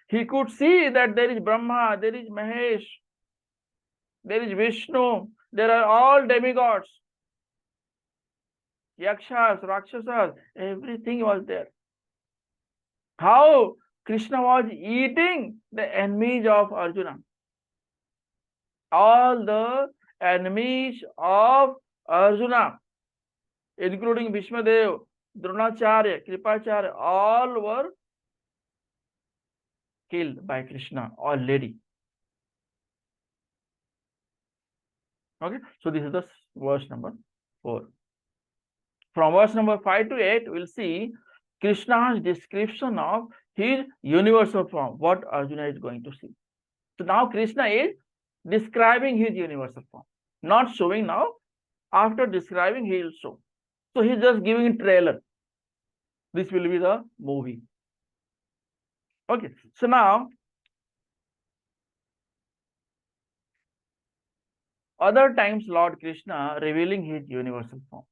He could see that there is Brahma, there is Mahesh, there is Vishnu, there are all demigods, Yakshas, Rakshasas, everything was there. How Krishna was eating the enemies of Arjuna. All the enemies of Arjuna, including Bhishmadev, Dronacharya, Kripacharya, all were killed by Krishna already. Okay, so this is the verse number 4. From verse number 5 to 8, we'll see Krishna's description of his universal form, what Arjuna is going to see. So now Krishna is describing his universal form, not showing now. After describing, he will show. So he's just giving a trailer. This will be the movie. Okay, so now other times Lord Krishna revealing his universal form.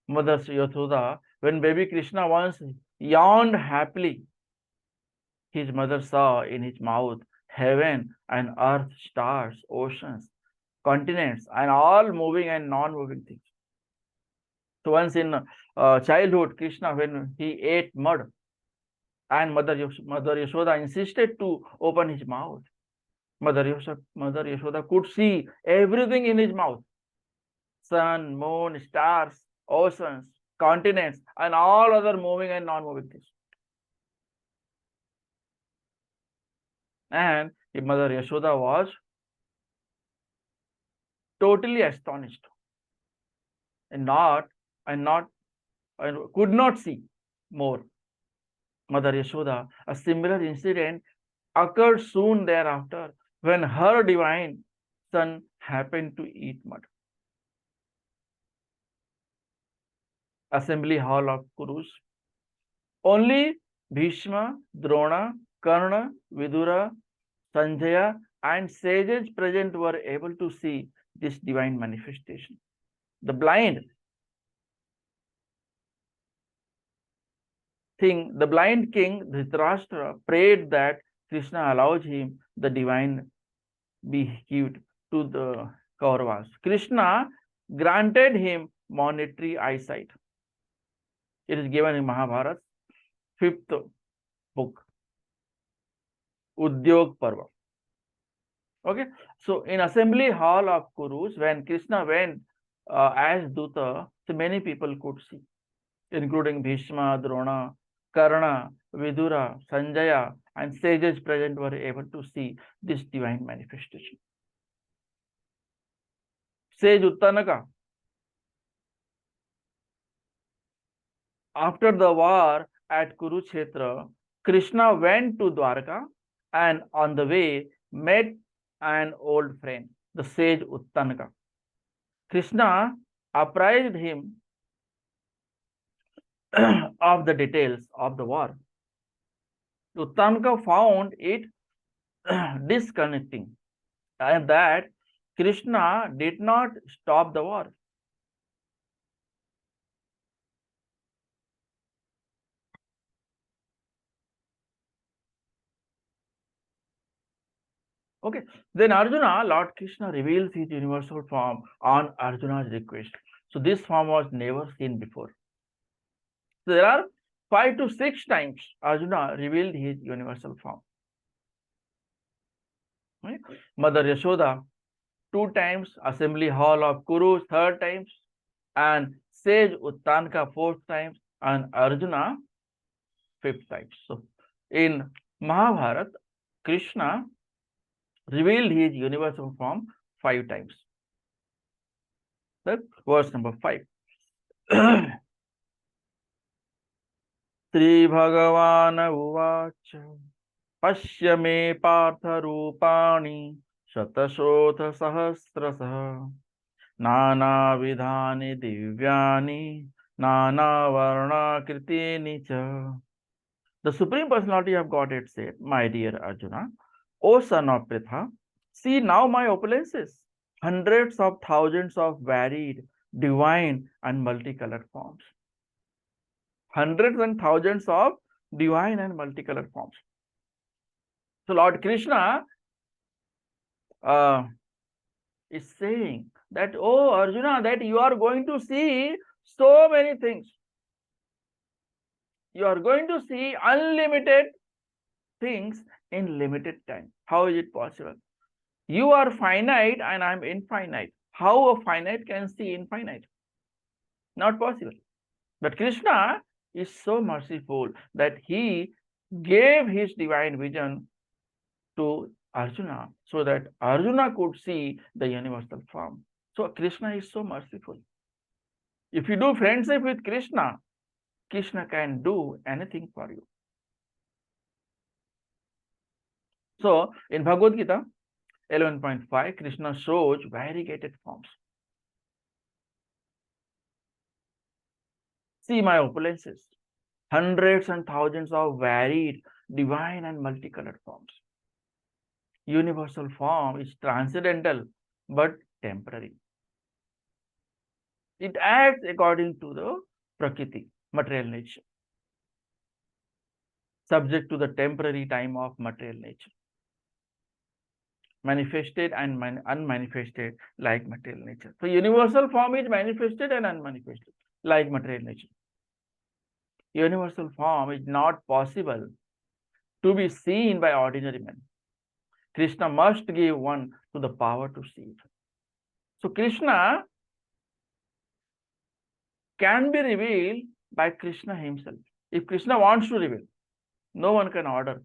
Mother Yashoda, when baby Krishna once yawned happily, his mother saw in his mouth heaven and earth, stars, oceans, continents, and all moving and non-moving things. So once in childhood, Krishna, when he ate mud, and Mother Yashoda insisted to open his mouth, Mother Yashoda could see everything in his mouth: sun, moon, stars, oceans, continents, and all other moving and non-moving things. And Mother Yashoda was totally astonished and could not see more. Mother Yashoda, a similar incident occurred soon thereafter when her divine son happened to eat mud. Assembly hall of Kurus. Only Bhishma, Drona, Karna, Vidura, Sanjaya, and sages present were able to see this divine manifestation. The blind king Dhritarashtra prayed that Krishna allows him the divine be given to the Kauravas. Krishna granted him monetary eyesight. It is given in Mahabharata, 5th book, Udyog Parva. Okay, so in assembly hall of Kurus, when Krishna went as Duta, so many people could see, including Bhishma, Drona, Karna, Vidura, Sanjaya, and sages present were able to see this divine manifestation. Sage Uttanaka, after the war at Kurukshetra, Krishna went to Dwarka and on the way met an old friend, the sage Uttanaka. Krishna apprised him of the details of the war. Uttanaka found it disconnecting and that Krishna did not stop the war. Okay, then Arjuna, Lord Krishna reveals his universal form on Arjuna's request. So this form was never seen before. So there are 5 to 6 times Arjuna revealed his universal form. Right? Mother Yashoda 2 times, assembly hall of Kurus 3rd times, and sage Uttanaka 4th times, and Arjuna 5th times. So in Mahabharata, Krishna revealed his universal form 5 times. That's verse number 5. Sri Bhagavan Uvacha Pashya me partha rupani shatashoth sahasrasah nana vidhani divyani nana varna kritini cha. The Supreme Personality of Godhead said, my dear Arjuna, O son of Pritha, see now my opulences, hundreds of thousands of varied, divine and multicolored forms. Hundreds and thousands of divine and multicolored forms. So Lord Krishna is saying that, oh Arjuna, that you are going to see so many things. You are going to see unlimited things in limited time. How is it possible? You are finite and I am infinite. How a finite can see infinite? Not possible. But Krishna is so merciful that he gave his divine vision to Arjuna so that Arjuna could see the universal form. So Krishna is so merciful. If you do friendship with Krishna, Krishna can do anything for you. So in Bhagavad Gita 11.5, Krishna shows variegated forms. See my opulences, hundreds and thousands of varied, divine and multicolored forms. Universal form is transcendental but temporary. It acts according to the Prakriti, material nature, subject to the temporary time of material nature. Manifested and unmanifested like material nature. So universal form is manifested and unmanifested like material nature. Universal form is not possible to be seen by ordinary men. Krishna must give one to the power to see it. So Krishna can be revealed by Krishna himself. If Krishna wants to reveal, no one can order.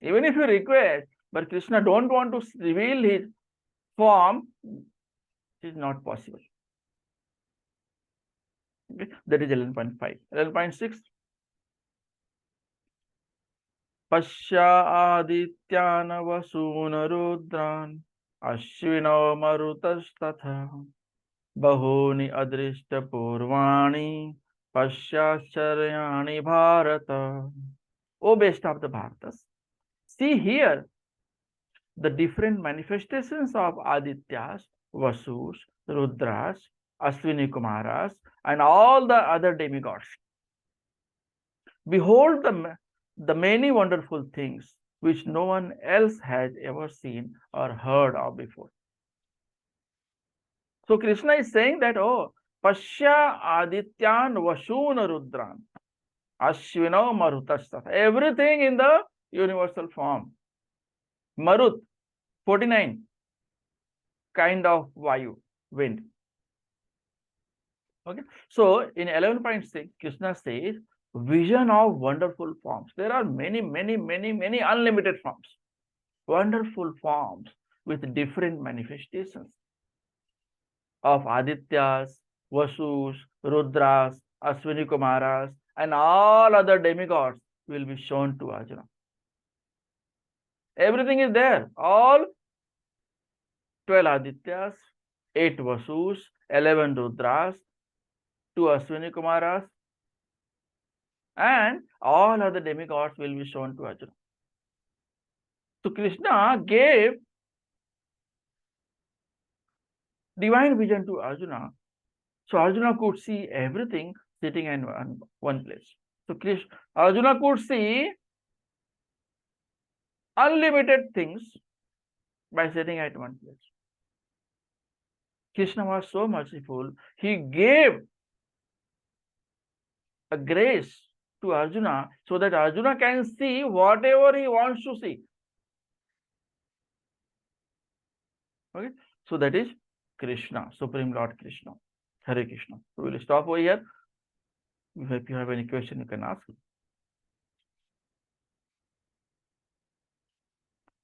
Even if you request, but Krishna don't want to reveal his form, it is not possible. Okay? That is 11.5. 11.6. Pasya adityan vasun rudran ashvino marutastatha bahuni adrishta purvani pasyacharyani bharata. O best of the Bharatas, see here the different manifestations of Adityas, Vasus, Rudras, Ashwini Kumaras, and all the other demigods. Behold the many wonderful things which no one else has ever seen or heard of before. So Krishna is saying that, oh, Pasya Adityan Vasun Rudran, Ashwino Marutastat, everything in the universal form. Marut, 49, kind of Vayu, wind. Okay. So in 11.6, Krishna says, vision of wonderful forms. There are many unlimited forms. Wonderful forms with different manifestations of Adityas, Vasus, Rudras, Ashwini Kumaras, and all other demigods will be shown to Arjuna. Everything is there. All 12 Adityas, 8 Vasus, 11 Rudras, 2 Ashwini Kumaras, and all other demigods will be shown to Arjuna. So Krishna gave divine vision to Arjuna. So Arjuna could see everything sitting in one place. So Arjuna could see unlimited things by sitting at one place. Krishna was so merciful, he gave a grace to Arjuna so that Arjuna can see whatever he wants to see. Okay, so that is Krishna, Supreme Lord Krishna. Hare Krishna. So we will stop over here. If you have any question, you can ask.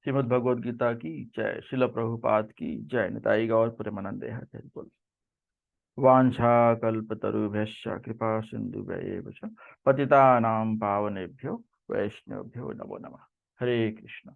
Shrimad Bhagavad Gita की जय, श्रील प्रभुपाद की जय, निताई गौर प्रेमानंदे हरि बोल। वाञ्छाकल्पतरुभ्यश्च कृपा सिन्धुभ्यैव च पतितानां पावनेभ्यो वैष्णवेभ्यो नमो नमः। हरे कृष्ण।